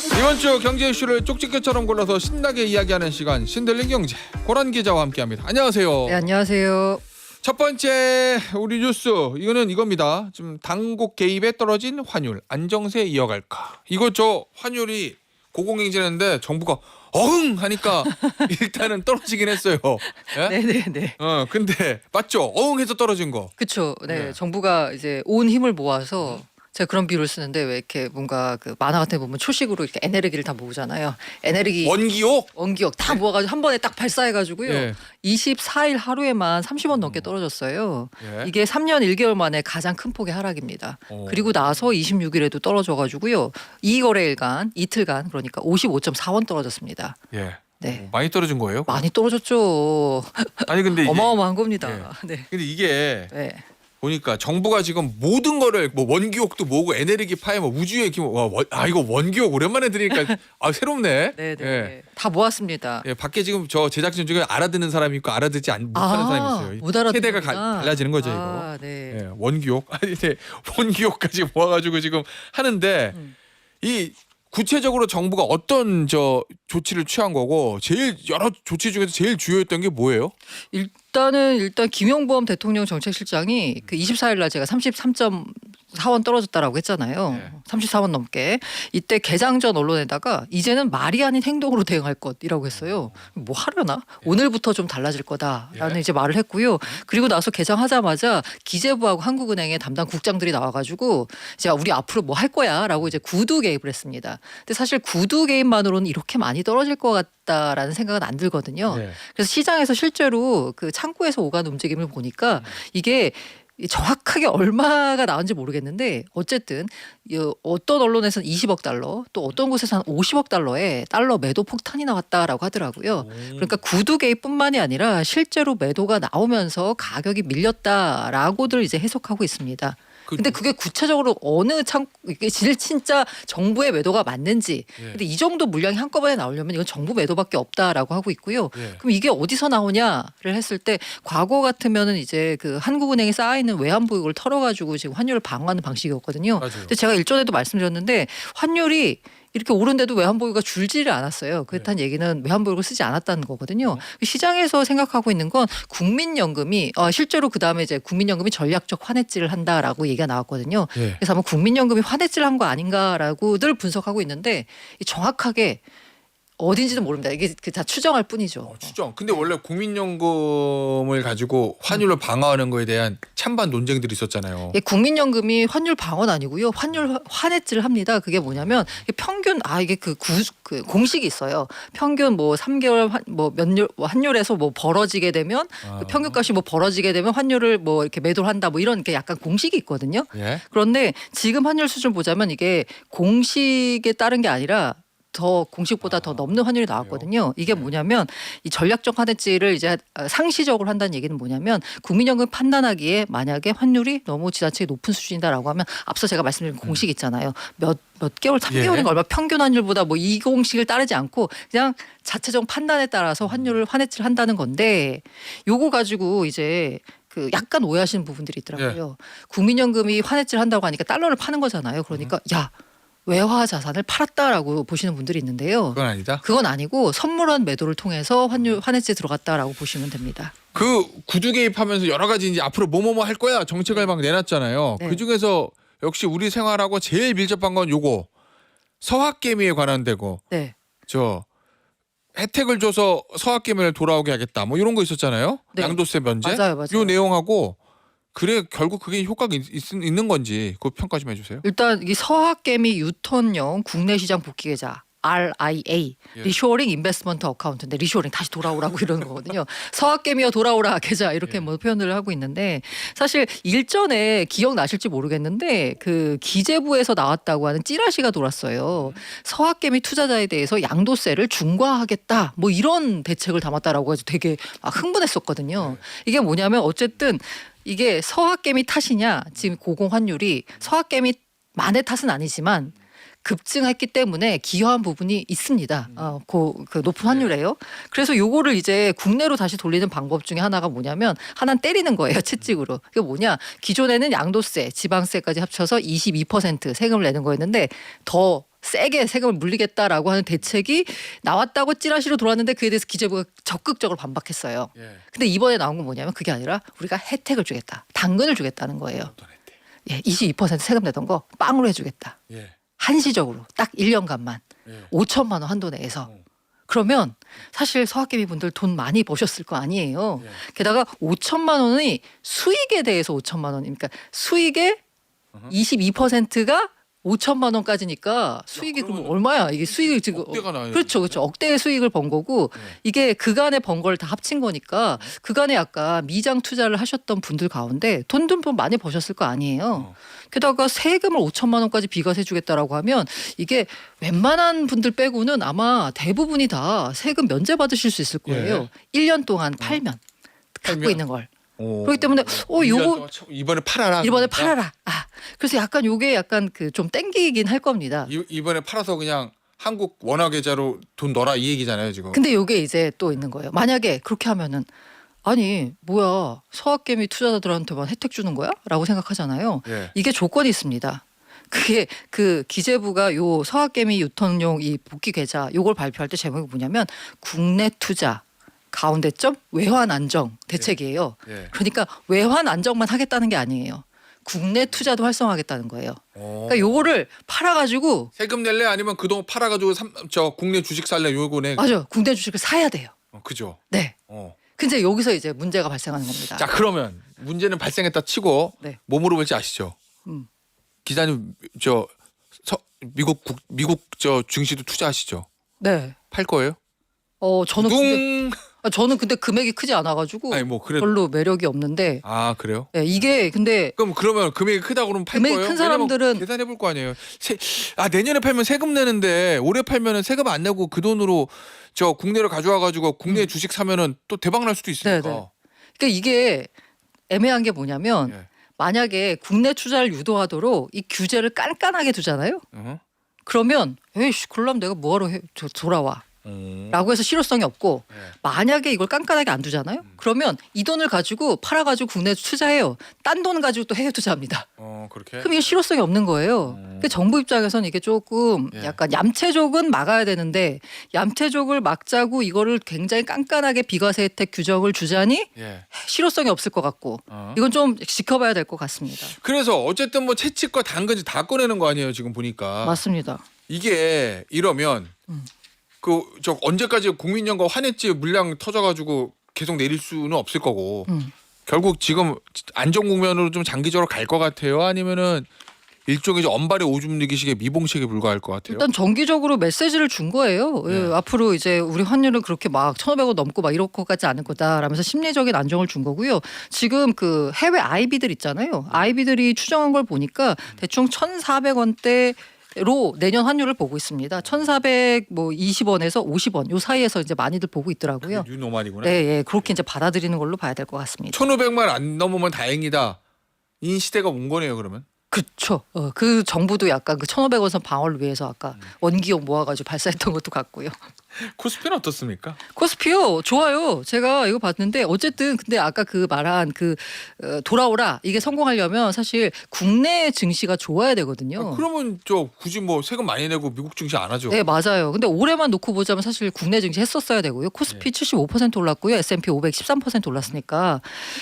이번 주 경제 이슈를 쪽집게처럼 골라서 신나게 이야기하는 시간, 신들린 경제 고란 기자와 함께합니다. 안녕하세요. 네, 안녕하세요. 첫 번째 우리 뉴스 이거는 이겁니다. 지금 당국 개입에 떨어진 환율 안정세 이어갈까? 이거 저 환율이 고공행진했는데 정부가 어흥 하니까 일단은 떨어지긴 했어요. 예? 네네네. 근데 맞죠? 어흥해서 떨어진 거. 그렇죠. 네, 네. 정부가 이제 온 힘을 모아서 제가 그런 비유를 쓰는데 왜 이렇게 뭔가 그 만화 같은 데 보면 초식으로 이렇게 에너지를 다 모으잖아요. 에너지 원기옥 다 모아가지고 한 번에 딱 발사해가지고요. 예. 24일 하루에만 30원 넘게 떨어졌어요. 예. 이게 3년 1개월 만에 가장 큰 폭의 하락입니다. 오. 그리고 나서 26일에도 떨어져가지고요. 2거래일간 이틀간 그러니까 55.4원 떨어졌습니다. 예. 네. 많이 떨어진 거예요? 많이 떨어졌죠. 아니 근데 이게, 어마어마한 겁니다. 예. 네. 근데 이게 네. 보니까 정부가 지금 모든 거를 뭐 원기옥도 뭐고 에네르기 파이 뭐 우주의 기이거 원기옥 오랜만에 들으니까 새롭네. 네네. 예. 다 모았습니다. 예, 밖에 지금 저 제작진 중에 알아듣는 사람이 있고 알아듣지 못하는 사람이 있어요. 못 알아듣는구나. 세대가 달라지는 거죠 이거. 아, 네. 예, 원기옥 아니 네, 원기옥까지 모아가지고 지금 하는데 이 구체적으로 정부가 어떤 저 조치를 취한 거고 제일 여러 조치 중에서 제일 주요했던 게 뭐예요? 일단 김용범 대통령 정책실장이 그 24일 날 제가 33.4원 떨어졌다라고 했잖아요. 네. 34원 넘게. 이때 개장 전 언론에다가 이제는 말이 아닌 행동으로 대응할 것이라고 했어요. 뭐 하려나? 오늘부터 좀 달라질 거다라는 예. 이제 말을 했고요. 그리고 나서 개장하자마자 기재부하고 한국은행의 담당 국장들이 나와가지고 이제 우리 앞으로 뭐 할 거야라고 이제 구두 개입을 했습니다. 근데 사실 구두 개입만으로는 이렇게 많이 떨어질 것 같다라는 생각은 안 들거든요. 네. 그래서 시장에서 실제로 그 창구에서 오가는 움직임을 보니까 이게 정확하게 얼마가 나온지 모르겠는데 어쨌든 어떤 언론에서는 20억 달러 또 어떤 곳에서는 50억 달러에 달러 매도 폭탄이 나왔다라고 하더라고요. 그러니까 구두 개입뿐만이 아니라 실제로 매도가 나오면서 가격이 밀렸다라고들 이제 해석하고 있습니다. 근데 그게 구체적으로 어느 이게 진짜 정부의 매도가 맞는지. 예. 근데 이 정도 물량이 한꺼번에 나오려면 이건 정부 매도밖에 없다라고 하고 있고요. 예. 그럼 이게 어디서 나오냐를 했을 때 과거 같으면은 이제 그 한국은행에 쌓여 있는 외환 보유고를 털어가지고 지금 환율을 방어하는 방식이었거든요. 맞아요. 근데 제가 일전에도 말씀드렸는데 환율이 이렇게 오른데도 외환보유가 줄지를 않았어요. 그렇다는 얘기는 외환보유를 쓰지 않았다는 거거든요. 시장에서 생각하고 있는 건 국민연금이 실제로 그다음에 이제 국민연금이 전략적 환해질을 한다라고 얘기가 나왔거든요. 예. 그래서 아마 국민연금이 환해질 한 거 아닌가라고들 분석하고 있는데 정확하게 어딘지는 모릅니다. 이게 다 추정할 뿐이죠. 추정. 근데 원래 국민연금을 가지고 환율을 방어하는 거에 대한 찬반 논쟁들이 있었잖아요. 예, 국민연금이 환율 방어는 아니고요. 환율 환해질을 합니다. 그게 뭐냐면 평균 이게 그 공식이 있어요. 평균 뭐 3개월 환율에서 뭐 벌어지게 되면 그 평균값이 뭐 벌어지게 되면 환율을 뭐 이렇게 매도를 한다 뭐 이런 게 약간 공식이 있거든요. 예? 그런데 지금 환율 수준 보자면 이게 공식에 따른 게 아니라 더 공식보다 더 넘는 환율이 나왔거든요. 이게 뭐냐면 이 전략적 환해질을 이제 상시적으로 한다는 얘기는 뭐냐면 국민연금 판단하기에 만약에 환율이 너무 지나치게 높은 수준이다라고 하면 앞서 제가 말씀드린 공식 있잖아요. 몇 개월, 3개월인가 예. 얼마 평균 환율보다 뭐 이 공식을 따르지 않고 그냥 자체적 판단에 따라서 환율을 환해질 한다는 건데 요거 가지고 이제 그 약간 오해하시는 부분들이 있더라고요. 국민연금이 환해질 한다고 하니까 달러를 파는 거잖아요. 그러니까 야 외화 자산을 팔았다라고 보시는 분들이 있는데요. 그건 아니다. 그건 아니고 선물한 매도를 통해서 환해지에 들어갔다라고 보시면 됩니다. 그 구두 개입하면서 여러 가지 이제 앞으로 뭐뭐뭐 할 거야 정책을 막 내놨잖아요. 네. 그 중에서 역시 우리 생활하고 제일 밀접한 건 요거 서학개미에 관한 데고 네. 저 혜택을 줘서 서학개미를 돌아오게 하겠다 뭐 이런 거 있었잖아요. 네. 양도세 면제. 맞아요. 요 내용하고 그래 결국 그게 효과가 있는 건지 그 평가 좀 해주세요. 일단 이 서학개미 유턴형 국내 시장 복귀 계좌 RIA 예. 리쇼어링 인베스트먼트 어카운트인데 리쇼어링 다시 돌아오라고 이러는 거거든요. 서학개미여 돌아오라 계좌 이렇게 뭐 표현을 하고 있는데 사실 일전에 기억나실지 모르겠는데 그 기재부에서 나왔다고 하는 찌라시가 돌았어요. 서학개미 투자자에 대해서 양도세를 중과하겠다 뭐 이런 대책을 담았다라고 해서 되게 막 흥분했었거든요. 이게 뭐냐면 어쨌든 이게 서학개미 탓이냐 지금 고공 환율이 서학개미만의 탓은 아니지만 급증했기 때문에 기여한 부분이 있습니다. 그 높은 환율에요. 그래서 요거를 이제 국내로 다시 돌리는 방법 중에 하나가 뭐냐면 하나는 때리는 거예요. 채찍으로. 그게 뭐냐. 기존에는 양도세, 지방세까지 합쳐서 22% 세금을 내는 거였는데 더 세게 세금을 물리겠다라고 하는 대책이 나왔다고 찌라시로 돌았는데 그에 대해서 기재부가 적극적으로 반박했어요. 예. 근데 이번에 나온 건 뭐냐면 그게 아니라 우리가 혜택을 주겠다. 당근을 주겠다는 거예요. 어떤 혜택? 예, 22% 세금 내던 거 빵으로 해주겠다. 예. 한시적으로 딱 1년간만 예. 5천만 원 한도 내에서. 어. 그러면 사실 서학개미 분들 돈 많이 버셨을 거 아니에요. 예. 게다가 5천만 원이 수익에 대해서 5천만 원, 그러니까 수익의 22%가 5천만 원까지니까 수익이 그럼 그러면 얼마야? 이게 수익을 지금 억대가 나요. 그렇죠, 그렇죠. 억대의 수익을 번 거고 네. 이게 그간에 번 걸 다 합친 거니까 그간에 약간 미장 투자를 하셨던 분들 가운데 돈 좀 많이 버셨을 거 아니에요. 어. 게다가 세금을 5천만 원까지 비과세주겠다라고 하면 이게 웬만한 분들 빼고는 아마 대부분이 다 세금 면제 받으실 수 있을 거예요. 1년 동안 팔면 갖고 팔면? 있는 걸. 오. 그렇기 때문에 요거 이번에 팔아라. 이번에 그러니까. 팔아라. 그래서 약간 요게 약간 그 좀 땡기긴 할 겁니다. 이번에 팔아서 그냥 한국 원화 계좌로 돈 넣어라 이 얘기잖아요 지금. 근데 요게 이제 또 있는 거예요. 만약에 그렇게 하면은 아니 뭐야 서학개미 투자자들한테만 혜택 주는 거야? 라고 생각하잖아요. 예. 이게 조건이 있습니다. 그게 그 기재부가 요 서학개미 유통용 이 복귀 계좌 요걸 발표할 때 제목이 뭐냐면 국내 투자 가운데점 외환 안정 대책이에요. 예. 그러니까 외환 안정만 하겠다는 게 아니에요. 국내 투자도 활성화하겠다는 거예요. 그러니까 요거를 팔아가지고 세금 낼래 아니면 그동안 팔아가지고 저 국내 주식 살래 요거네. 맞아요. 국내 주식을 사야 돼요. 그죠. 네. 근데 여기서 이제 문제가 발생하는 겁니다. 자 그러면 문제는 발생했다 치고 네. 뭐 물어볼지 아시죠? 음. 기자님 미국 저 증시도 투자하시죠? 네. 팔 거예요? 저는 근데 금액이 크지 않아가지고 아니 뭐 그래. 별로 매력이 없는데. 아 그래요? 네, 이게 근데 그러면 금액이 크다 그러면 팔 금액이 거예요? 큰 사람들은 계산해 볼 거 아니에요. 내년에 팔면 세금 내는데 올해 팔면은 세금 안 내고 그 돈으로 저 국내로 가져와 가지고 국내 주식 사면은 또 대박 날 수도 있으니까. 네네. 그러니까 이게 애매한 게 뭐냐면 예. 만약에 국내 투자를 유도하도록 이 규제를 깐깐하게 두잖아요. 그러면 에이씨 그럼 내가 뭐하러 돌아와. 라고 해서 실효성이 없고 네. 만약에 이걸 깐깐하게 안 두잖아요. 그러면 이 돈을 가지고 팔아가지고 국내에 투자해요. 딴 돈 가지고 또 해외 투자합니다. 그렇게. 그럼 이게 실효성이 없는 거예요. 그러니까 정부 입장에서는 이게 조금 예. 약간 얌체족은 막아야 되는데 얌체족을 막자고 이거를 굉장히 깐깐하게 비과세 혜택 규정을 주자니 예. 실효성이 없을 것 같고 이건 좀 지켜봐야 될 것 같습니다. 그래서 어쨌든 뭐 채찍과 당근이 다 꺼내는 거 아니에요 지금 보니까. 맞습니다. 이게 이러면 저 언제까지 국민연금 환해지 물량 터져가지고 계속 내릴 수는 없을 거고 결국 지금 안정 국면으로 좀 장기적으로 갈 것 같아요. 아니면은 일종의 언발의 오줌 누기식의 미봉식에 불과할 것 같아요. 일단 정기적으로 메시지를 준 거예요. 네. 앞으로 이제 우리 환율은 그렇게 막 1,500원 넘고 막 이럴 것 같지 않을 거다라면서 심리적인 안정을 준 거고요. 지금 그 해외 아이비들 있잖아요. 아이비들이 추정한 걸 보니까 대충 1,400원대 로 내년 환율을 보고 있습니다. 1,420원에서 50원 요 사이에서 이제 많이들 보고 있더라고요. 뉴노멀이구나. 네, 예, 그렇게 이제 받아들이는 걸로 봐야 될 것 같습니다. 1,500만 안 넘으면 다행이다. 이 시대가 온 거네요, 그러면. 그렇죠. 그 정부도 약간 그 1,500원 방어를 위해서 아까 원기용 모아가지고 발사했던 것도 같고요. 코스피는 어떻습니까? 코스피요 좋아요. 제가 이거 봤는데 어쨌든 근데 아까 그 말한 그 돌아오라 이게 성공하려면 사실 국내 증시가 좋아야 되거든요. 그러면 저 굳이 뭐 세금 많이 내고 미국 증시 안 하죠. 네 맞아요. 근데 올해만 놓고 보자면 사실 국내 증시 했었어야 되고요. 코스피 75% 올랐고요. S&P 500 13% 올랐으니까.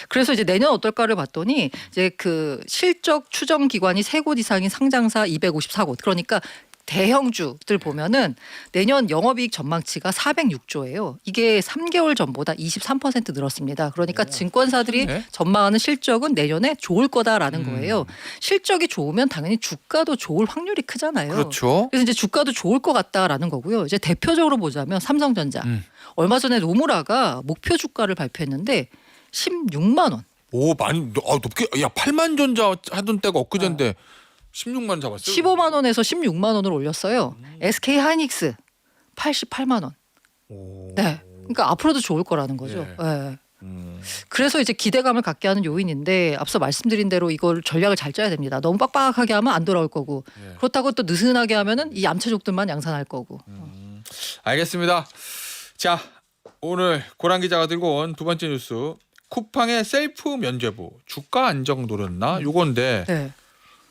그래서 이제 내년 어떨까를 봤더니 이제 그 실적 추정 기관이 3곳 이상인 상장사 254곳. 그러니까 대형주들 보면은 내년 영업이익 전망치가 406조예요. 이게 3개월 전보다 23% 늘었습니다. 그러니까 증권사들이 네. 전망하는 실적은 내년에 좋을 거다라는 거예요. 실적이 좋으면 당연히 주가도 좋을 확률이 크잖아요. 그렇죠. 그래서 이제 주가도 좋을 것 같다라는 거고요. 이제 대표적으로 보자면 삼성전자. 얼마 전에 노무라가 목표 주가를 발표했는데 16만 원. 오 많이 높게. 야 8만 전자 하던 때가 엊그제인데 16만 잡았어요. 15만 원에서 16만 원을 올렸어요. SK 하이닉스 88만 원. 오. 네. 그러니까 앞으로도 좋을 거라는 거죠. 예. 네. 그래서 이제 기대감을 갖게 하는 요인인데 앞서 말씀드린 대로 이걸 전략을 잘 짜야 됩니다. 너무 빡빡하게 하면 안 돌아올 거고 예. 그렇다고 또 느슨하게 하면은 이 얌체족들만 양산할 거고. 알겠습니다. 자 오늘 고란 기자가 들고 온 두 번째 뉴스 쿠팡의 셀프 면죄부 주가 안정 노렸나 요건데 네.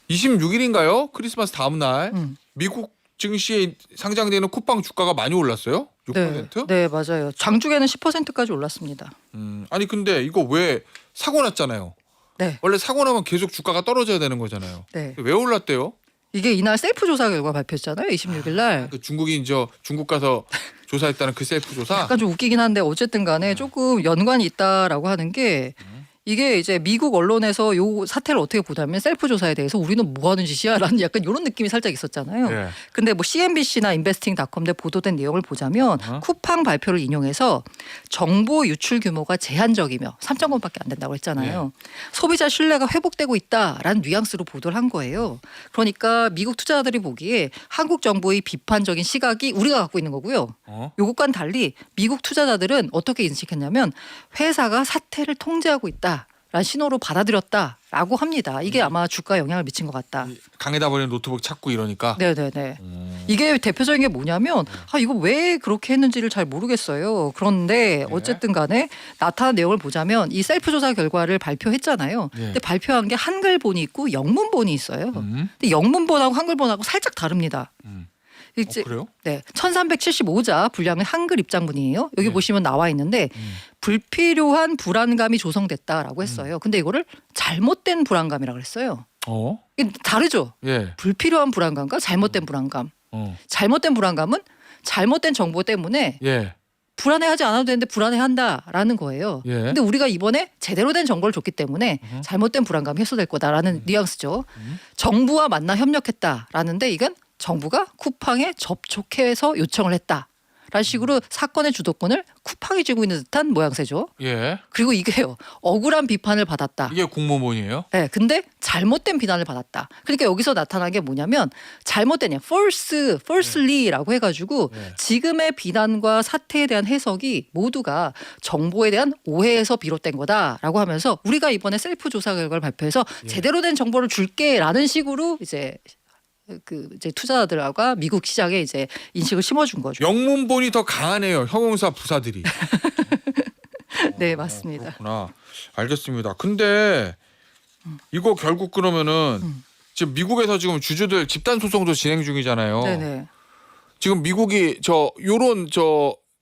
26일인가요? 크리스마스 다음 날 음. 미국 증시에 상장되는 쿠팡 주가가 많이 올랐어요? 6%? 네, 맞아요. 장중에는 10%까지 올랐습니다. 아니 근데 이거 왜 사고 났잖아요. 네. 원래 사고 나면 계속 주가가 떨어져야 되는 거잖아요. 네. 왜 올랐대요? 이게 이날 셀프 조사 결과 발표했잖아요. 26일 날. 그 중국인 중국 가서 조사했다는 그 셀프 조사. 약간 좀 웃기긴 한데 어쨌든 간에 조금 연관이 있다라고 하는 게 이게 이제 미국 언론에서 요 사태를 어떻게 보자면 셀프 조사에 대해서 우리는 뭐 하는 짓이야라는 약간 이런 느낌이 살짝 있었잖아요. 예. 근데 뭐 CNBC나 인베스팅닷컴 대 보도된 내용을 보자면 쿠팡 발표를 인용해서 정보 유출 규모가 제한적이며 3.0밖에 안 된다고 했잖아요. 소비자 신뢰가 회복되고 있다라는 뉘앙스로 보도를 한 거예요. 그러니까 미국 투자자들이 보기에 한국 정부의 비판적인 시각이 우리가 갖고 있는 거고요. 요것과는 달리 미국 투자자들은 어떻게 인식했냐면 회사가 사태를 통제하고 있다라는 신호로 받아들였다라고 합니다. 이게 아마 주가에 영향을 미친 것 같다. 강에다 버린 노트북 찾고 이러니까. 네네네. 이게 대표적인 게 뭐냐면 이거 왜 그렇게 했는지를 잘 모르겠어요. 그런데 어쨌든 간에 나타난 내용을 보자면 이 셀프 조사 결과를 발표했잖아요. 근데 발표한 게 한글본이 있고 영문본이 있어요. 근데 영문본하고 한글본하고 살짝 다릅니다. 이제 그래요? 네, 1375자 분량의 한글 입장문이에요. 여기 보시면 나와 있는데 불필요한 불안감이 조성됐다라고 했어요. 근데 이거를 잘못된 불안감이라고 그랬어요. 이게 다르죠. 예. 불필요한 불안감과 잘못된 불안감. 잘못된 불안감은 잘못된 정보 때문에 예. 불안해하지 않아도 되는데 불안해한다라는 거예요. 예. 근데 우리가 이번에 제대로 된 정보를 줬기 때문에 잘못된 불안감이 해소될 거다라는 뉘앙스죠. 정부와 만나 협력했다라는데 이건 정부가 쿠팡에 접촉해서 요청을 했다라는 식으로 사건의 주도권을 쿠팡이 쥐고 있는 듯한 모양새죠. 예. 그리고 이게요. 억울한 비판을 받았다. 이게 공무원이에요? 네, 근데 잘못된 비난을 받았다. 그러니까 여기서 나타난 게 뭐냐면 잘못된 falsely라고 해가지고 지금의 비난과 사태에 대한 해석이 모두가 정보에 대한 오해에서 비롯된 거다라고 하면서 우리가 이번에 셀프 조사 결과를 발표해서 제대로 된 정보를 줄게라는 식으로 이제 투자자들과 미국 시장에 이제 인식을 심어준 거죠. 영문본이 더 강하네요. 형용사 부사들이. 네, 맞습니다. 그렇구나. 알겠습니다. 근데 이거 결국 그러면은 지금 미국에서 지금 주주들 집단 소송도 진행 중이잖아요. 네네. 지금 미국이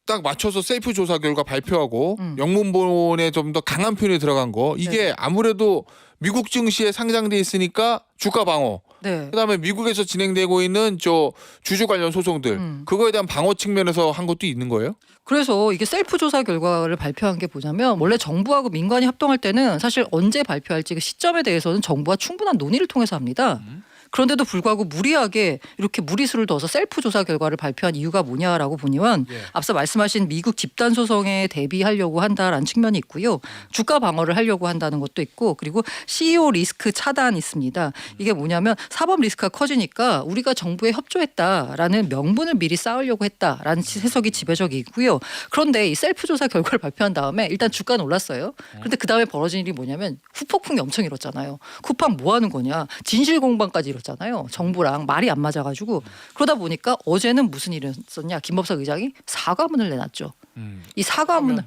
딱 맞춰서 셀프 조사 결과 발표하고 영문본에 좀 더 강한 표현이 들어간 거 이게 네네. 아무래도 미국 증시에 상장돼 있으니까 주가 방어. 네. 그다음에 미국에서 진행되고 있는 주주 관련 소송들 그거에 대한 방어 측면에서 한 것도 있는 거예요? 그래서 이게 셀프 조사 결과를 발표한 게 보자면 원래 정부하고 민간이 합동할 때는 사실 언제 발표할지 그 시점에 대해서는 정부와 충분한 논의를 통해서 합니다. 그런데도 불구하고 무리하게 이렇게 무리수를 둬서 셀프 조사 결과를 발표한 이유가 뭐냐라고 보니만 앞서 말씀하신 미국 집단 소송에 대비하려고 한다라는 측면이 있고요. 주가 방어를 하려고 한다는 것도 있고 그리고 CEO 리스크 차단이 있습니다. 이게 뭐냐면 사법 리스크가 커지니까 우리가 정부에 협조했다라는 명분을 미리 쌓으려고 했다라는 해석이 지배적이고요. 그런데 이 셀프 조사 결과를 발표한 다음에 일단 주가는 올랐어요. 그런데 그다음에 벌어진 일이 뭐냐면 후폭풍이 엄청 일었잖아요. 쿠팡 뭐 하는 거냐. 진실 공방까지 잖아요. 정부랑 말이 안 맞아가지고 그러다 보니까 어제는 무슨 일이 있었냐. 김법석 의장이 사과문을 내놨죠. 이 사과문을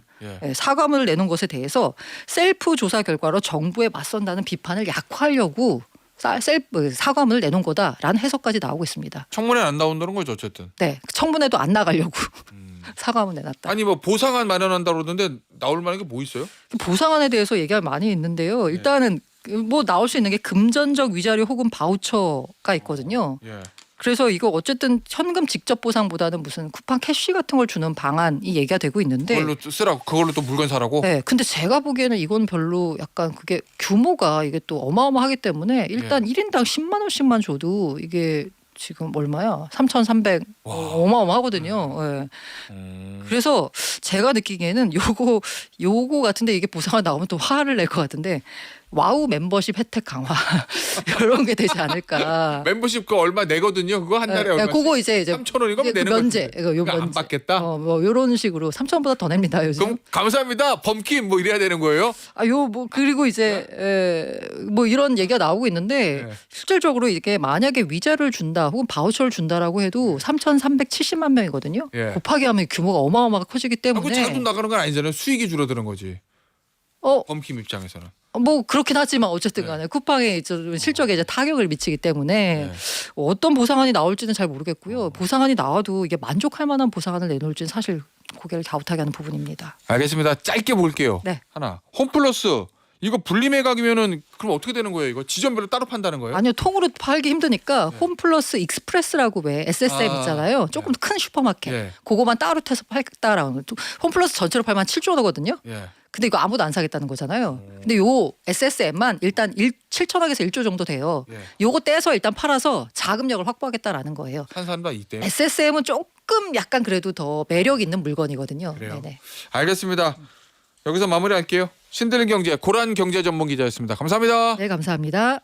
사과문을 내놓은 것에 대해서 셀프 조사 결과로 정부에 맞선다는 비판을 약화하려고 사과문을 내놓은 거다라는 해석까지 나오고 있습니다. 청문회 안 나온다는 거죠 어쨌든. 네, 청문회도 안 나가려고 사과문 내놨다. 아니 뭐 보상안 마련한다고 그러는데 나올 만한 게 뭐 있어요? 보상안에 대해서 얘기가 많이 있는데요. 일단은 뭐 나올 수 있는 게 금전적 위자료 혹은 바우처가 있거든요. 그래서 이거 어쨌든 현금 직접 보상보다는 무슨 쿠팡 캐시 같은 걸 주는 방안이 얘기가 되고 있는데 그걸로 또 물건 사라고? 네, 근데 제가 보기에는 이건 별로 약간 그게 규모가 이게 또 어마어마하기 때문에 일단 1인당 10만 원씩만 줘도 이게 지금 얼마야? 3,300 어마어마하거든요. 네. 그래서 제가 느끼기에는 요거 같은데 이게 보상이 나오면 또 화를 낼 것 같은데 와우 멤버십 혜택 강화 이런 게 되지 않을까. 멤버십 그거 얼마 내거든요. 그거 한 달에 얼마? 그거 이제 3,000원이면 내는 면제. 이거 안 받겠다. 뭐 이런 식으로 3,000원보다 더 냅니다 요즘. 그럼 감사합니다. 범킴 뭐 이래야 되는 거예요? 뭐 그리고 이제 뭐 이런 얘기가 나오고 있는데 실질적으로 이게 만약에 위자료를 준다 혹은 바우처를 준다라고 해도 3,370만 명이거든요. 곱하기 하면 규모가 어마어마하게 커지기 때문에. 그 자금 나가는 건 아니잖아요. 수익이 줄어드는 거지. 범킴 입장에서는. 뭐 그렇긴 하지만 어쨌든 간에 쿠팡의 좀 실적에 이제 타격을 미치기 때문에 네. 어떤 보상안이 나올지는 잘 모르겠고요. 보상안이 나와도 이게 만족할 만한 보상안을 내놓을지는 사실 고개를 갸웃하게 하는 부분입니다. 알겠습니다. 짧게 볼게요. 네. 하나. 홈플러스 이거 분리매각이면은 그럼 어떻게 되는 거예요? 이거 지점별로 따로 판다는 거예요? 아니요, 통으로 팔기 힘드니까 네. 홈플러스 익스프레스라고 왜 SSM 아, 있잖아요. 조금 큰 슈퍼마켓. 예. 그거만 따로 태서 팔겠다라는 거. 홈플러스 전체로 팔면 7조 원이거든요. 예. 근데 이거 아무도 안 사겠다는 거잖아요. 근데 요 SSM만 일단 7천억에서 1조 정도 돼요. 예. 요거 떼서 일단 팔아서 자금력을 확보하겠다라는 거예요. 산 사람도 있대요. SSM은 조금 약간 그래도 더 매력 있는 물건이거든요. 그래요? 네네. 알겠습니다. 여기서 마무리할게요. 신들린 경제 고란 경제 전문 기자였습니다. 감사합니다. 네, 감사합니다.